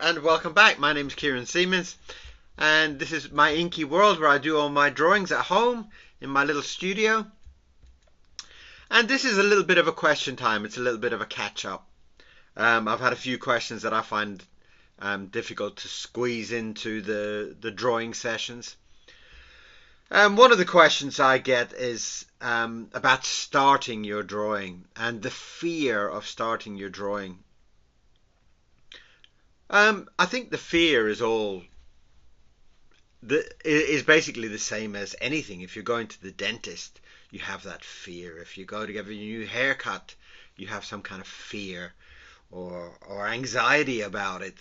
and welcome back. My name's Kieran Siemens, and this is my inky world where I do all my drawings at home in my little studio. And this is a little bit of a question time. It's a little bit of a catch up. I've had a few questions that I find difficult to squeeze into the drawing sessions. One of the questions I get is about starting your drawing and the fear of starting your drawing. I think the fear is basically the same as anything. If you're going to the dentist, you have that fear. If you go to get a new haircut, you have some kind of fear or anxiety about it.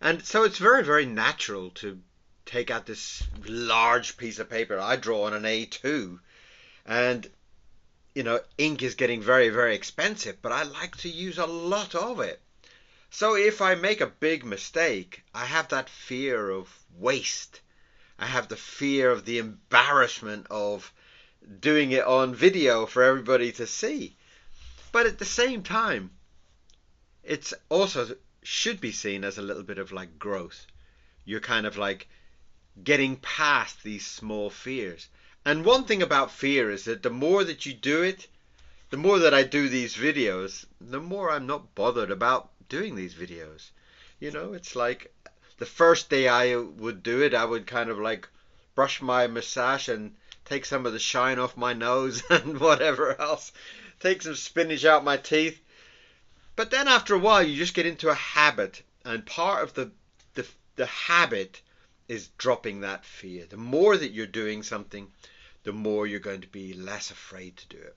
And so it's very, very natural to take out this large piece of paper. I draw on an A2, and ink is getting very, very expensive, but I like to use a lot of it. So if I make a big mistake, I have that fear of waste. I have the fear of the embarrassment of doing it on video for everybody to see. But at the same time, it's also should be seen as a little bit of like growth. You're kind of like getting past these small fears. And one thing about fear is that the more that you do it, the more that I do these videos, the more I'm not bothered about doing these videos. It's like the first day I would do it, I would kind of like brush my mustache and take some of the shine off my nose and whatever else, take some spinach out my teeth. But then after a while you just get into a habit, and part of the habit is dropping that fear. The more that you're doing something, the more you're going to be less afraid to do it.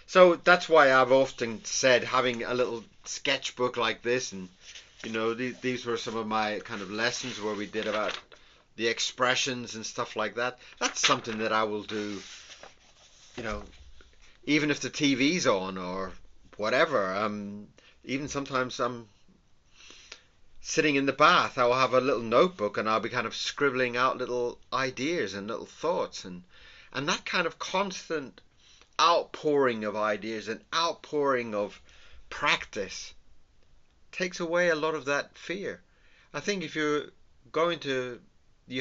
So that's why I've often said having a little sketchbook like this, and these were some of my kind of lessons where we did about the expressions and stuff like that. That's something that I will do, even if the TV's on or whatever. Even sometimes I'm sitting in the bath, I'll have a little notebook and I'll be kind of scribbling out little ideas and little thoughts, and that kind of constant outpouring of ideas and outpouring of practice takes away a lot of that fear. I think if you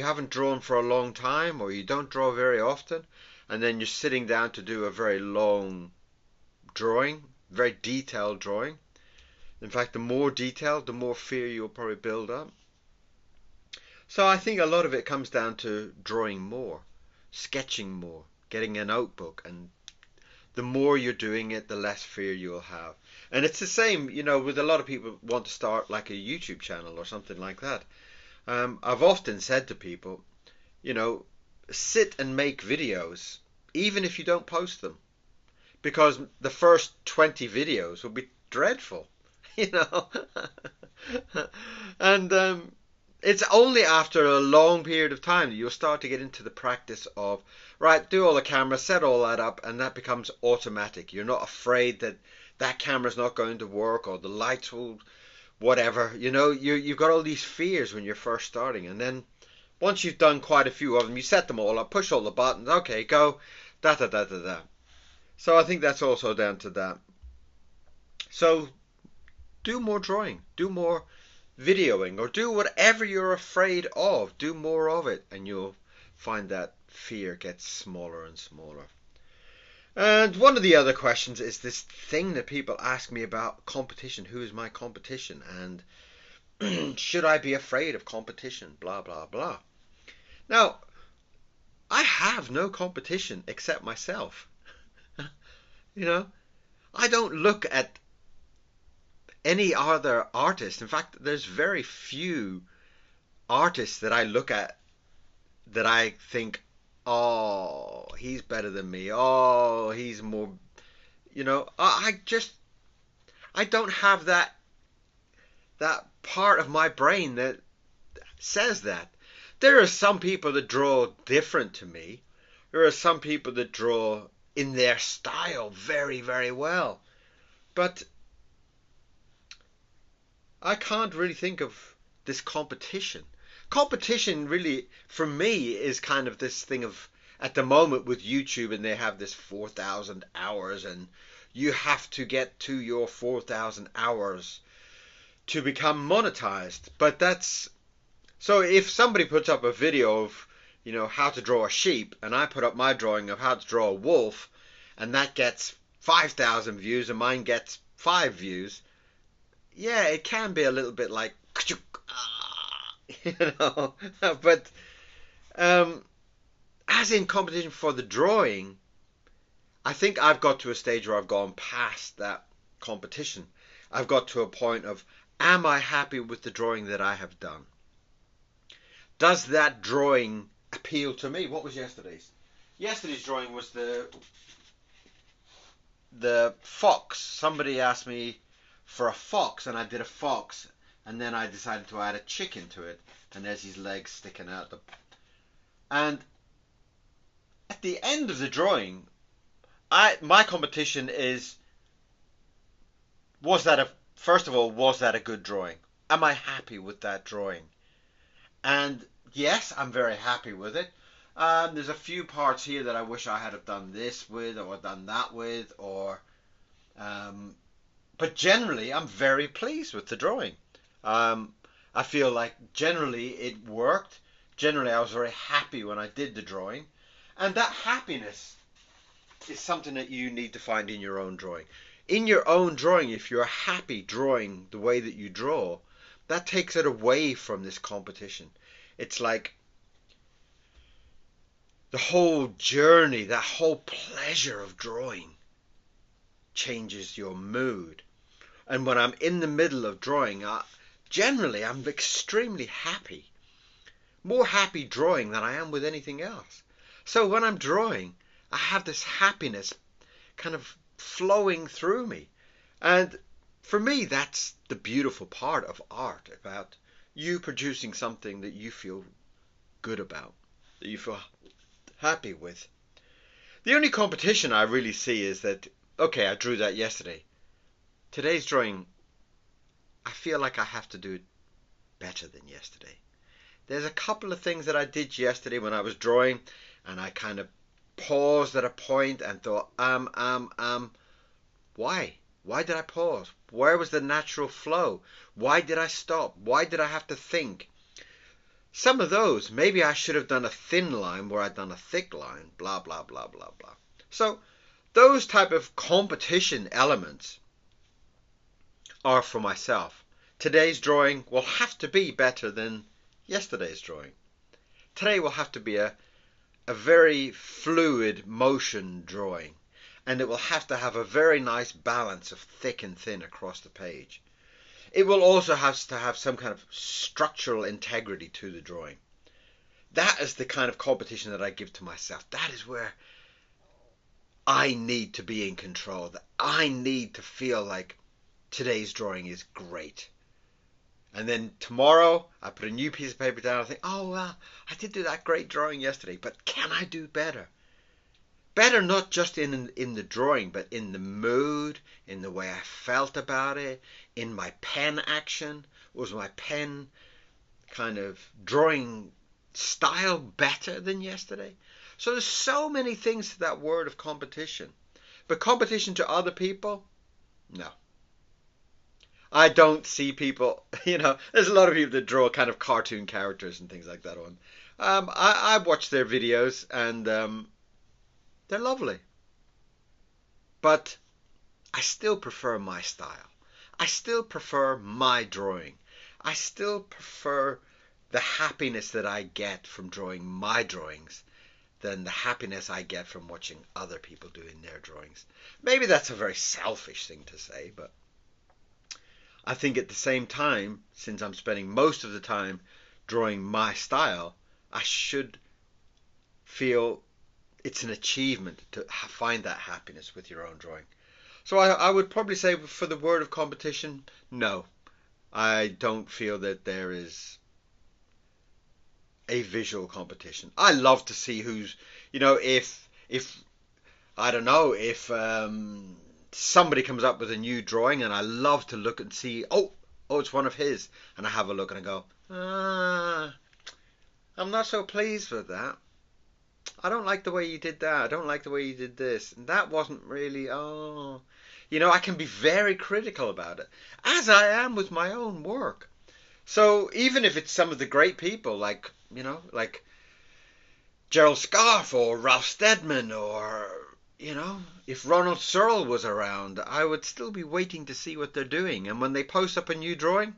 haven't drawn for a long time, or you don't draw very often, and then you're sitting down to do a very long drawing, very detailed drawing. In fact, the more detailed, the more fear you'll probably build up. So I think a lot of it comes down to drawing more, sketching more, getting a notebook, and the more you're doing it, the less fear you'll have. And it's the same, with a lot of people want to start like a YouTube channel or something like that. I've often said to people, sit and make videos, even if you don't post them, because the first 20 videos will be dreadful, and it's only after a long period of time that you'll start to get into the practice of, right, do all the camera, set all that up, and that becomes automatic. You're not afraid that camera's not going to work, or the lights will, whatever. You've got all these fears when you're first starting, and then once you've done quite a few of them, you set them all up, push all the buttons, okay, go, da da da da da. So I think that's also down to that. So do more drawing, do more videoing, or do whatever you're afraid of. Do more of it, and you'll find that fear gets smaller and smaller. And one of the other questions is this thing that people ask me about competition. Who is my competition? And should I be afraid of competition? Blah, blah, blah. Now, I have no competition except myself. I don't look at any other artist. In fact, there's very few artists that I look at that I think, oh, he's better than me. Oh, he's more, I don't have that part of my brain that says that. There are some people that draw different to me. There are some people that draw in their style very, very well. But I can't really think of this competition. Competition really, for me, is kind of this thing of, at the moment with YouTube, and they have this 4,000 hours, and you have to get to your 4,000 hours to become monetized. But that's so if somebody puts up a video of, how to draw a sheep, and I put up my drawing of how to draw a wolf, and that gets 5,000 views and mine gets 5 views, yeah, it can be a little bit like, you know. But as in competition for the drawing, I think I've got to a stage where I've gone past that competition. I've got to a point of, am I happy with the drawing that I have done? Does that drawing appeal to me? What was yesterday's? Yesterday's drawing was the fox. Somebody asked me for a fox, and I did a fox, and then I decided to add a chicken to it, and there's his legs sticking out. And at the end of the drawing, my competition is, first of all, was that a good drawing? Am I happy with that drawing? And yes, I'm very happy with it. There's a few parts here that I wish I had have done this with, or done that with, but generally I'm very pleased with the drawing. I feel like generally it worked. Generally I was very happy when I did the drawing, and that happiness is something that you need to find in your own drawing. In your own drawing, if you're happy drawing the way that you draw, that takes it away from this competition. It's like the whole journey, that whole pleasure of drawing changes your mood. And when I'm in the middle of drawing, generally I'm extremely happy. More happy drawing than I am with anything else. So when I'm drawing, I have this happiness kind of flowing through me. And for me, that's the beautiful part of art, about you producing something that you feel good about, that you feel happy with. The only competition I really see is that, okay, I drew that yesterday. Today's drawing, I feel like I have to do it better than yesterday. There's a couple of things that I did yesterday when I was drawing, and I kind of paused at a point and thought, why? Why did I pause? Where was the natural flow? Why did I stop? Why did I have to think? Some of those, maybe I should have done a thin line where I'd done a thick line, blah, blah, blah, blah, blah. So those type of competition elements are for myself. Today's drawing will have to be better than yesterday's drawing. Today will have to be a very fluid motion drawing, and it will have to have a very nice balance of thick and thin across the page. It will also have to have some kind of structural integrity to the drawing. That is the kind of competition that I give to myself. That is where I need to be in control. That I need to feel like today's drawing is great. And then tomorrow I put a new piece of paper down and I think, oh well, I did do that great drawing yesterday, but can I do better? Better not just in the drawing, but in the mood, in the way I felt about it, in my pen action. Was my pen kind of drawing style better than yesterday? So there's so many things to that word of competition. But competition to other people? No. I don't see people, there's a lot of people that draw kind of cartoon characters and things like that on. I watch their videos, and they're lovely. But I still prefer my style. I still prefer my drawing. I still prefer the happiness that I get from drawing my drawings than the happiness I get from watching other people doing their drawings. Maybe that's a very selfish thing to say, but I think at the same time, since I'm spending most of the time drawing my style, I should feel it's an achievement to find that happiness with your own drawing. So I would probably say, for the word of competition, no. I don't feel that there is a visual competition. I love to see who's, if I don't know, if somebody comes up with a new drawing, and I love to look and see, oh, it's one of his, and I have a look and I go, I'm not so pleased with that. I don't like the way you did that. I don't like the way you did this. And that wasn't really, I can be very critical about it, as I am with my own work. So even if it's some of the great people like Gerald Scarfe or Ralph Steadman or, if Ronald Searle was around, I would still be waiting to see what they're doing. And when they post up a new drawing,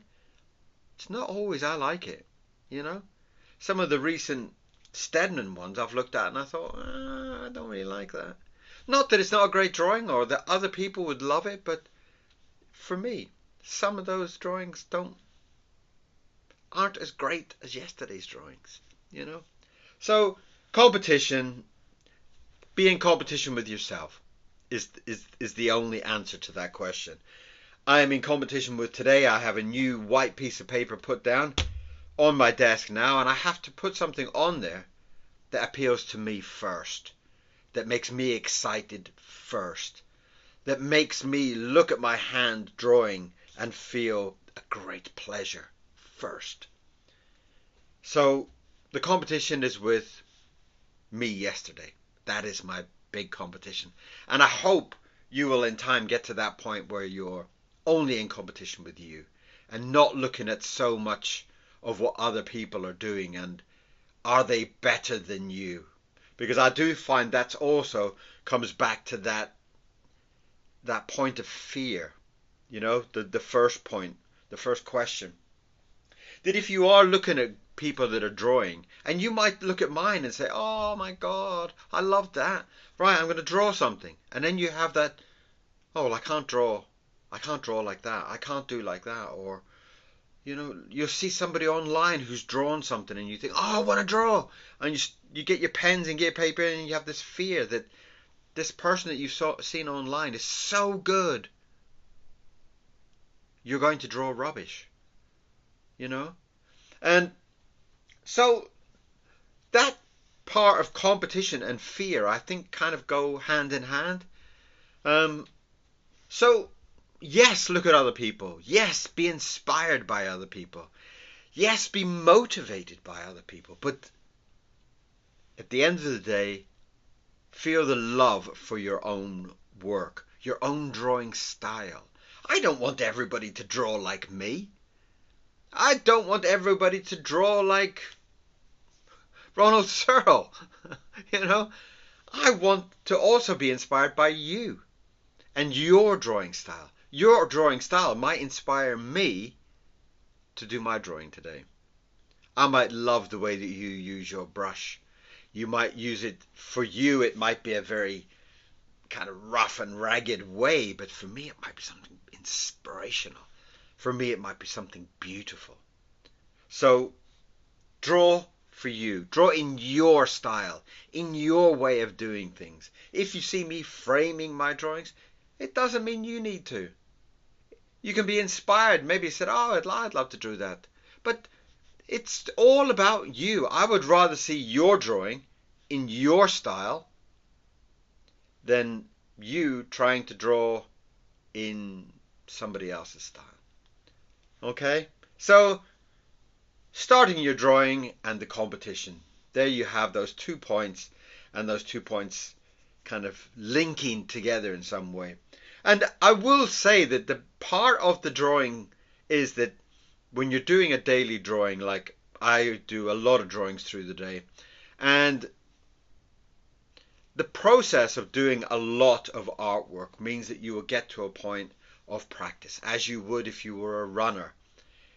it's not always I like it, you know. Some of the recent Stedman ones I've looked at and I thought, I don't really like that. Not that it's not a great drawing or that other people would love it, but for me, some of those drawings aren't as great as yesterday's drawings. So competition, be in competition with yourself is the only answer to that question. I am in competition with today. I have a new white piece of paper put down on my desk now, and I have to put something on there that appeals to me first, that makes me excited first, that makes me look at my hand drawing and feel a great pleasure first. So the competition is with me yesterday. That is my big competition. And I hope you will in time get to that point where you're only in competition with you and not looking at so much of what other people are doing and are they better than you? Because I do find that also comes back to that point of fear, the first point, the first question. That if you are looking at people that are drawing, and you might look at mine and say, oh my God, I love that. Right, I'm going to draw something. And then you have that, oh, well, I can't draw like that. I can't do like that. Or, you'll see somebody online who's drawn something and you think, oh, I want to draw. And you get your pens and get your paper and you have this fear that this person that you've seen online is so good. You're going to draw rubbish. And so that part of competition and fear, I think, kind of go hand in hand. So yes, look at other people. Yes, be inspired by other people. Yes, be motivated by other people. But at the end of the day, feel the love for your own work, your own drawing style. I don't want everybody to draw like me. I don't want everybody to draw like Ronald Searle. I want to also be inspired by you and your drawing style. Your drawing style might inspire me to do my drawing today. I might love the way that you use your brush. You might use it, for you it might be a very kind of rough and ragged way, but for me it might be something inspirational. For me it might be something beautiful. So draw for you. Draw in your style, in your way of doing things. If you see me framing my drawings, it doesn't mean you need to. You can be inspired. Maybe you said, oh, I'd love to do that. But it's all about you. I would rather see your drawing in your style than you trying to draw in somebody else's style. Okay? So, starting your drawing and the competition. There you have those 2 points, and those 2 points kind of linking together in some way. And I will say that the part of the drawing is that when you're doing a daily drawing, like I do a lot of drawings through the day, and the process of doing a lot of artwork means that you will get to a point of practice, as you would if you were a runner.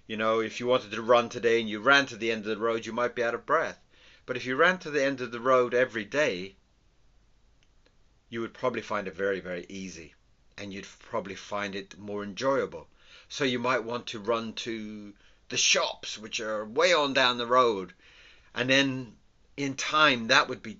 If you wanted to run today and you ran to the end of the road, you might be out of breath. But if you ran to the end of the road every day, you would probably find it very, very easy. And you'd probably find it more enjoyable. So you might want to run to the shops, which are way on down the road. And then in time, that would be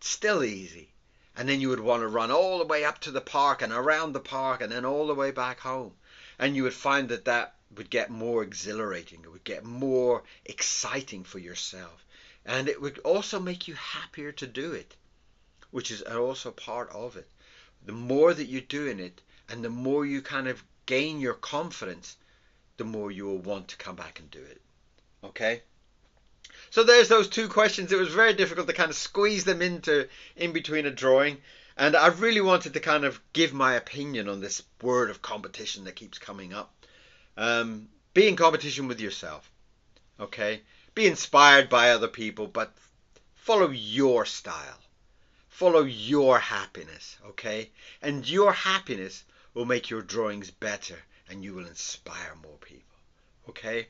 still easy. And then you would want to run all the way up to the park and around the park and then all the way back home. And you would find that would get more exhilarating. It would get more exciting for yourself. And it would also make you happier to do it, which is also part of it. The more that you're doing it and the more you kind of gain your confidence, the more you will want to come back and do it. Okay? So there's those 2 questions. It was very difficult to kind of squeeze them in between a drawing. And I really wanted to kind of give my opinion on this word of competition that keeps coming up. Be in competition with yourself, okay? Be inspired by other people, but follow your style. Follow your happiness, okay? And your happiness will make your drawings better and you will inspire more people, okay?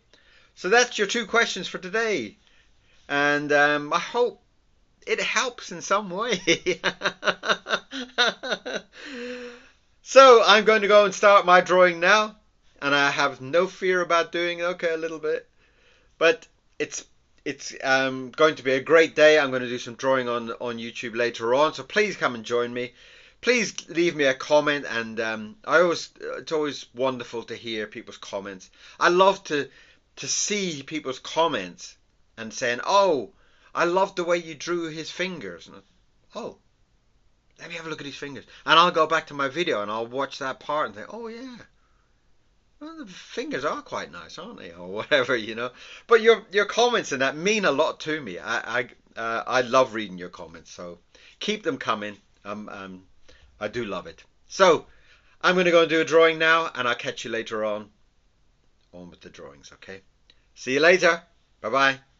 So that's your 2 questions for today. And I hope it helps in some way. So I'm going to go and start my drawing now. And I have no fear about doing it. Okay, a little bit. But it's going to be a great day. I'm going to do some drawing on YouTube later on. So please come and join me. Please leave me a comment. And it's always wonderful to hear people's comments. I love to see people's comments and saying, oh, I love the way you drew his fingers. And oh, let me have a look at his fingers. And I'll go back to my video and I'll watch that part and think, oh yeah, well, the fingers are quite nice, aren't they? Or whatever, you know. But your comments and that mean a lot to me. I love reading your comments, so keep them coming. I do love it. So I'm going to go and do a drawing now, and I'll catch you later on with the drawings. Okay. See you later. Bye bye.